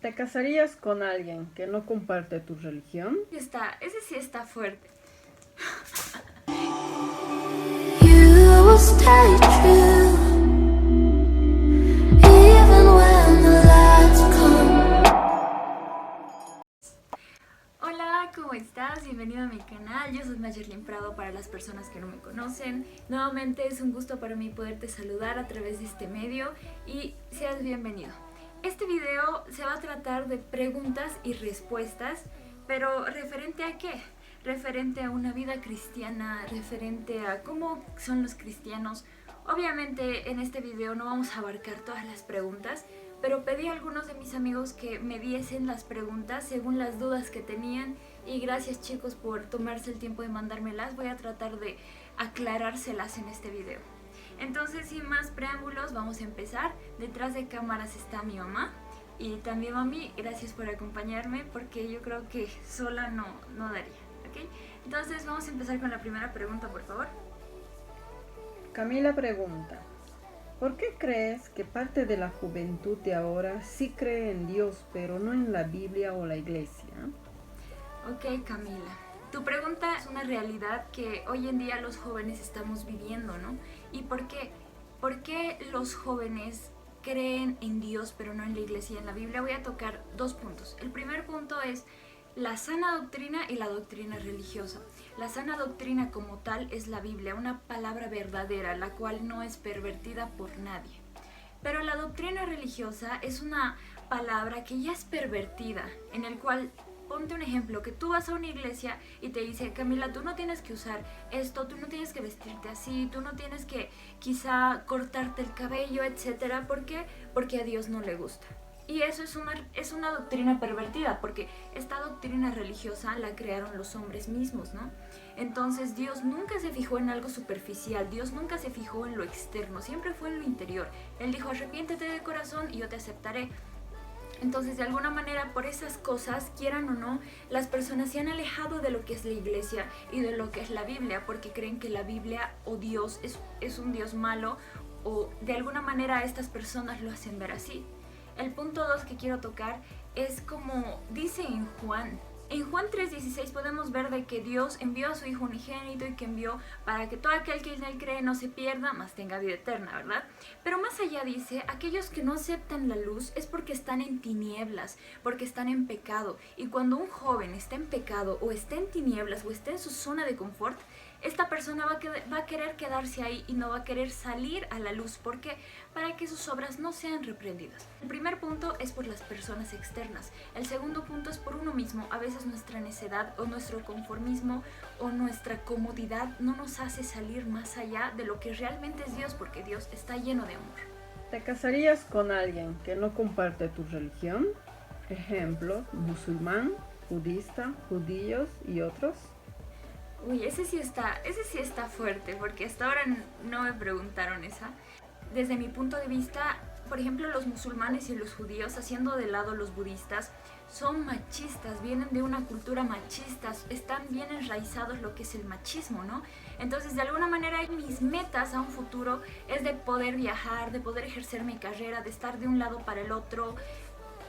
¿Te casarías con alguien que no comparte tu religión? Ese sí está fuerte. You will stay true, even when the lights come. Hola, ¿cómo estás? Bienvenido a mi canal. Yo soy Mayerlin Prado para las personas que no me conocen. Nuevamente es un gusto para mí poderte saludar a través de este medio y seas bienvenido. Este video se va a tratar de preguntas y respuestas, pero ¿referente a qué? Referente a una vida cristiana, referente a cómo son los cristianos. Obviamente en este video no vamos a abarcar todas las preguntas, pero pedí a algunos de mis amigos que me diesen las preguntas según las dudas que tenían y gracias chicos por tomarse el tiempo de mandármelas. Voy a tratar de aclarárselas en este video. Entonces, sin más preámbulos, vamos a empezar. Detrás de cámaras está mi mamá. Y también, mami, gracias por acompañarme porque yo creo que sola no daría, ¿ok? Entonces, vamos a empezar con la primera pregunta, por favor. Camila pregunta, ¿por qué crees que parte de la juventud de ahora sí cree en Dios, pero no en la Biblia o la iglesia? Ok, Camila. Tu pregunta es una realidad que hoy en día los jóvenes estamos viviendo, ¿no? ¿Y por qué? ¿Por qué los jóvenes creen en Dios pero no en la iglesia y en la Biblia? Voy a tocar dos puntos. El primer punto es la sana doctrina y la doctrina religiosa. La sana doctrina como tal es la Biblia, una palabra verdadera, la cual no es pervertida por nadie. Pero la doctrina religiosa es una palabra que ya es pervertida, en el cual, ponte un ejemplo, que tú vas a una iglesia y te dice, Camila, tú no tienes que usar esto, tú no tienes que vestirte así, tú no tienes que quizá cortarte el cabello, etcétera. ¿Por qué? Porque a Dios no le gusta. Y eso es una doctrina pervertida, porque esta doctrina religiosa la crearon los hombres mismos, ¿no? Entonces Dios nunca se fijó en algo superficial, Dios nunca se fijó en lo externo, siempre fue en lo interior. Él dijo, arrepiéntete de corazón y yo te aceptaré. Entonces, de alguna manera, por esas cosas, quieran o no, las personas se han alejado de lo que es la iglesia y de lo que es la Biblia, porque creen que la Biblia o Dios es un Dios malo, o de alguna manera estas personas lo hacen ver así. El punto 2 que quiero tocar es como dice en Juan 3:16 podemos ver de que Dios envió a su Hijo unigénito y que envió para que todo aquel que en él cree no se pierda, mas tenga vida eterna, ¿verdad? Pero más allá dice, aquellos que no aceptan la luz es porque están en tinieblas, porque están en pecado. Y cuando un joven está en pecado o está en tinieblas o está en su zona de confort, esta persona va a querer quedarse ahí y no va a querer salir a la luz. ¿Por qué? Para que sus obras no sean reprendidas. El primer punto es por las personas externas. El segundo punto es por uno mismo. A veces nuestra necedad o nuestro conformismo o nuestra comodidad no nos hace salir más allá de lo que realmente es Dios, porque Dios está lleno de amor. ¿Te casarías con alguien que no comparte tu religión? Ejemplo, musulmán, budista, judíos y otros. Uy, ese sí está fuerte, porque hasta ahora no me preguntaron esa. Desde mi punto de vista, por ejemplo, los musulmanes y los judíos, haciendo de lado los budistas, son machistas, vienen de una cultura machista, están bien enraizados lo que es el machismo, ¿no? Entonces, de alguna manera, mis metas a un futuro es de poder viajar, de poder ejercer mi carrera, de estar de un lado para el otro,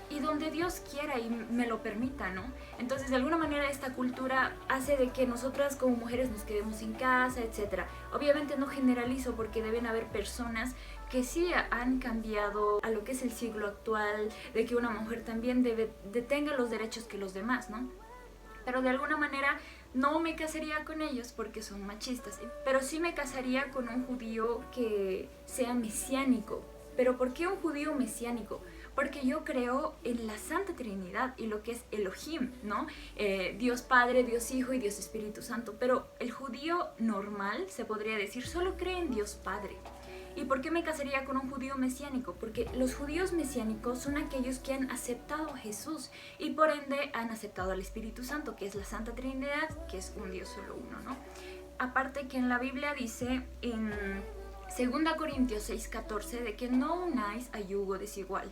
y donde Dios quiera y me lo permita, ¿no? Entonces, de alguna manera, esta cultura hace de que nosotras como mujeres nos quedemos en casa, etc. Obviamente no generalizo porque deben haber personas que sí han cambiado a lo que es el siglo actual, de que una mujer también tenga los derechos que los demás, ¿no? Pero de alguna manera no me casaría con ellos porque son machistas, pero sí me casaría con un judío que sea mesiánico. ¿Pero por qué un judío mesiánico? Porque yo creo en la Santa Trinidad y lo que es Elohim, ¿no? Dios Padre, Dios Hijo y Dios Espíritu Santo. Pero el judío normal, se podría decir, solo cree en Dios Padre. ¿Y por qué me casaría con un judío mesiánico? Porque los judíos mesiánicos son aquellos que han aceptado a Jesús y por ende han aceptado al Espíritu Santo, que es la Santa Trinidad, que es un Dios solo uno, ¿no? Aparte que en la Biblia dice en 2 Corintios 6:14 de que no unáis a yugo desigual.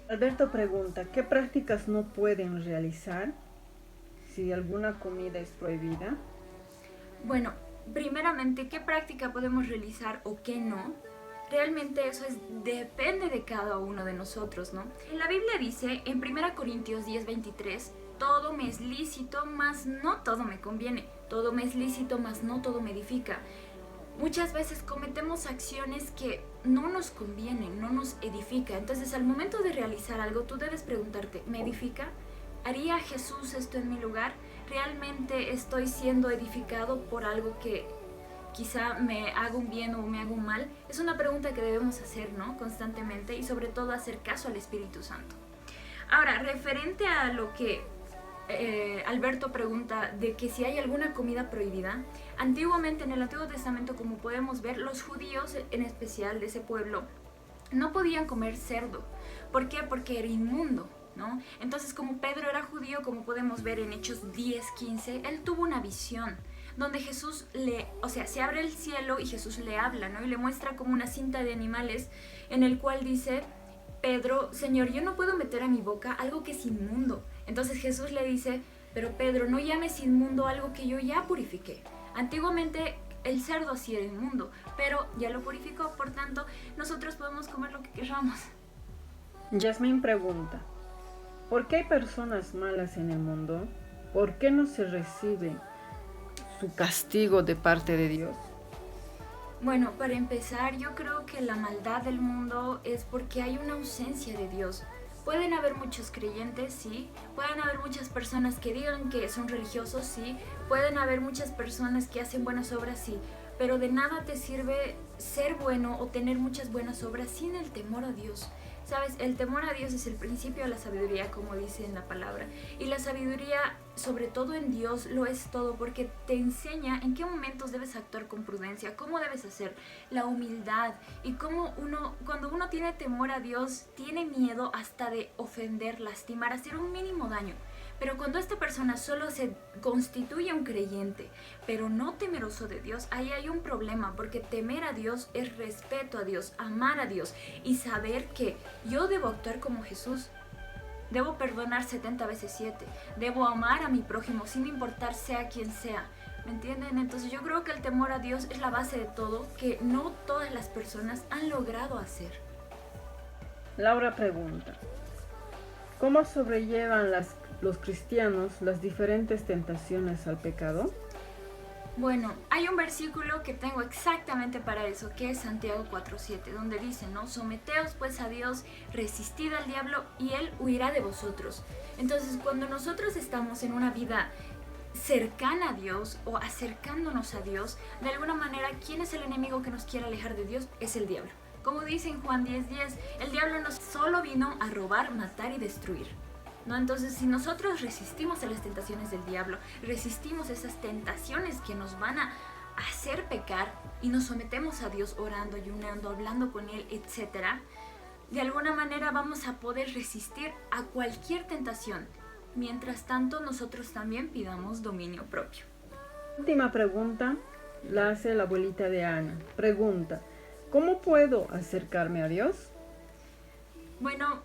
Alberto pregunta, ¿qué prácticas no pueden realizar si alguna comida es prohibida? Bueno, primeramente, ¿qué práctica podemos realizar o qué no? realmente eso depende de cada uno de nosotros, ¿no? En la Biblia dice, en 1 Corintios 10:23, todo me es lícito, mas no todo me conviene. Todo me es lícito, mas no todo me edifica. Muchas veces cometemos acciones que no nos convienen, no nos edifica. Entonces, al momento de realizar algo, tú debes preguntarte, ¿me edifica? ¿Haría Jesús esto en mi lugar? ¿Realmente estoy siendo edificado por algo que quizá me haga un bien o me haga un mal? Es una pregunta que debemos hacer, ¿no? Constantemente, y sobre todo hacer caso al Espíritu Santo. Ahora, referente a lo que Alberto pregunta de que si hay alguna comida prohibida, antiguamente en el Antiguo Testamento, como podemos ver, los judíos, en especial de ese pueblo, no podían comer cerdo. ¿Por qué? Porque era inmundo, ¿no? Entonces, como Pedro era judío, como podemos ver en Hechos 10:15, él tuvo una visión donde Jesús se abre el cielo y Jesús le habla, ¿no? Y le muestra como una cinta de animales en el cual dice Pedro, Señor, yo no puedo meter a mi boca algo que es inmundo. Entonces Jesús le dice, pero Pedro, no llames inmundo algo que yo ya purifiqué. Antiguamente el cerdo sí era inmundo, pero ya lo purificó, por tanto, nosotros podemos comer lo que queramos. Yasmín pregunta, ¿por qué hay personas malas en el mundo? ¿Por qué no se recibe su castigo de parte de Dios? Bueno, para empezar, yo creo que la maldad del mundo es porque hay una ausencia de Dios. Pueden haber muchos creyentes, sí. Pueden haber muchas personas que digan que son religiosos, sí. Pueden haber muchas personas que hacen buenas obras, sí. Pero de nada te sirve ser bueno o tener muchas buenas obras sin el temor a Dios. ¿Sabes? El temor a Dios es el principio de la sabiduría, como dice en la palabra. Y la sabiduría, sobre todo en Dios, lo es todo, porque te enseña en qué momentos debes actuar con prudencia, cómo debes hacer, la humildad, y cómo cuando uno tiene temor a Dios, tiene miedo hasta de ofender, lastimar, hacer un mínimo daño. Pero cuando esta persona solo se constituye un creyente, pero no temeroso de Dios, ahí hay un problema, porque temer a Dios es respeto a Dios, amar a Dios y saber que yo debo actuar como Jesús. Debo perdonar 70 veces 7, debo amar a mi prójimo sin importar sea quien sea. ¿Me entienden? Entonces yo creo que el temor a Dios es la base de todo, que no todas las personas han logrado hacer. Laura pregunta, ¿cómo sobrellevan los cristianos las diferentes tentaciones al pecado? Bueno, hay un versículo que tengo exactamente para eso, que es Santiago 4:7, donde dice, ¿no? Someteos pues a Dios, resistid al diablo y él huirá de vosotros. Entonces, cuando nosotros estamos en una vida cercana a Dios o acercándonos a Dios, de alguna manera, ¿quién es el enemigo que nos quiere alejar de Dios? Es el diablo. Como dice en Juan 10:10, el diablo no solo vino a robar, matar y destruir, ¿no? Entonces, si nosotros resistimos a las tentaciones del diablo, resistimos esas tentaciones que nos van a hacer pecar y nos sometemos a Dios orando, ayunando, hablando con Él, etc., de alguna manera vamos a poder resistir a cualquier tentación. Mientras tanto, nosotros también pidamos dominio propio. Última pregunta la hace la abuelita de Ana. Pregunta, ¿cómo puedo acercarme a Dios? Bueno,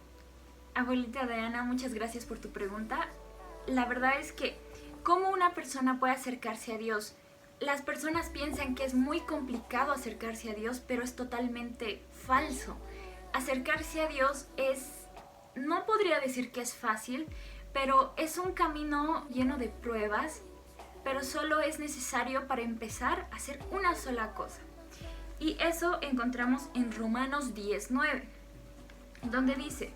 abuelita de Ana, muchas gracias por tu pregunta. La verdad es que, ¿cómo una persona puede acercarse a Dios? Las personas piensan que es muy complicado acercarse a Dios, pero es totalmente falso. Acercarse a Dios no podría decir que es fácil, pero es un camino lleno de pruebas, pero solo es necesario para empezar a hacer una sola cosa. Y eso encontramos en Romanos 10:9, donde dice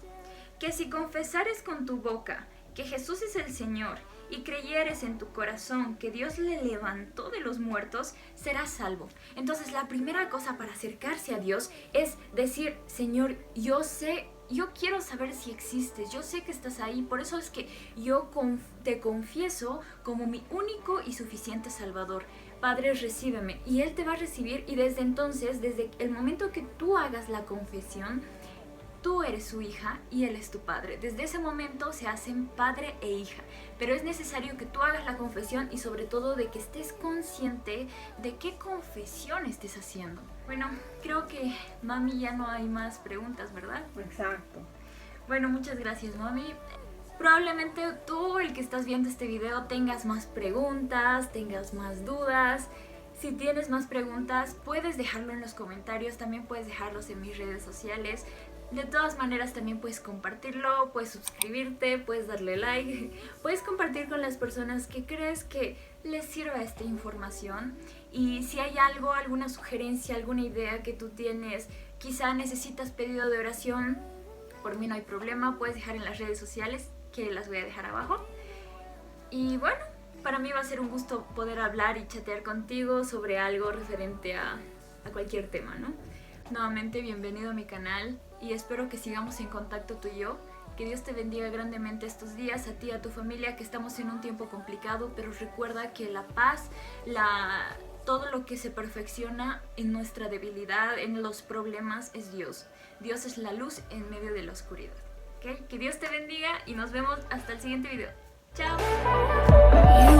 que si confesares con tu boca que Jesús es el Señor y creyeres en tu corazón que Dios le levantó de los muertos, serás salvo. Entonces, la primera cosa para acercarse a Dios es decir, Señor, yo quiero saber si existes, yo sé que estás ahí, por eso es que yo te confieso como mi único y suficiente Salvador. Padre, recíbeme, y Él te va a recibir, y desde entonces, desde el momento que tú hagas la confesión, tú eres su hija y Él es tu padre. Desde ese momento se hacen padre e hija, pero es necesario que tú hagas la confesión y sobre todo de que estés consciente de qué confesión estés haciendo. Bueno, creo que, mami, ya no hay más preguntas, ¿verdad? Exacto. Bueno, muchas gracias, mami. Probablemente tú, el que estás viendo este video, tengas más preguntas, tengas más dudas. Si tienes más preguntas, puedes dejarlo en los comentarios, también puedes dejarlos en mis redes sociales. De todas maneras, también puedes compartirlo, puedes suscribirte, puedes darle like, puedes compartir con las personas que crees que les sirva esta información. Y si hay algo, alguna sugerencia, alguna idea que tú tienes, quizá necesitas pedido de oración, por mí no hay problema, puedes dejar en las redes sociales, que las voy a dejar abajo. Y bueno, para mí va a ser un gusto poder hablar y chatear contigo sobre algo referente a cualquier tema, ¿no? Nuevamente, bienvenido a mi canal y espero que sigamos en contacto tú y yo. Que Dios te bendiga grandemente estos días, a ti y a tu familia, que estamos en un tiempo complicado, pero recuerda que la paz, todo lo que se perfecciona en nuestra debilidad, en los problemas, es Dios. Dios es la luz en medio de la oscuridad. ¿Okay? Que Dios te bendiga y nos vemos hasta el siguiente video. ¡Chao!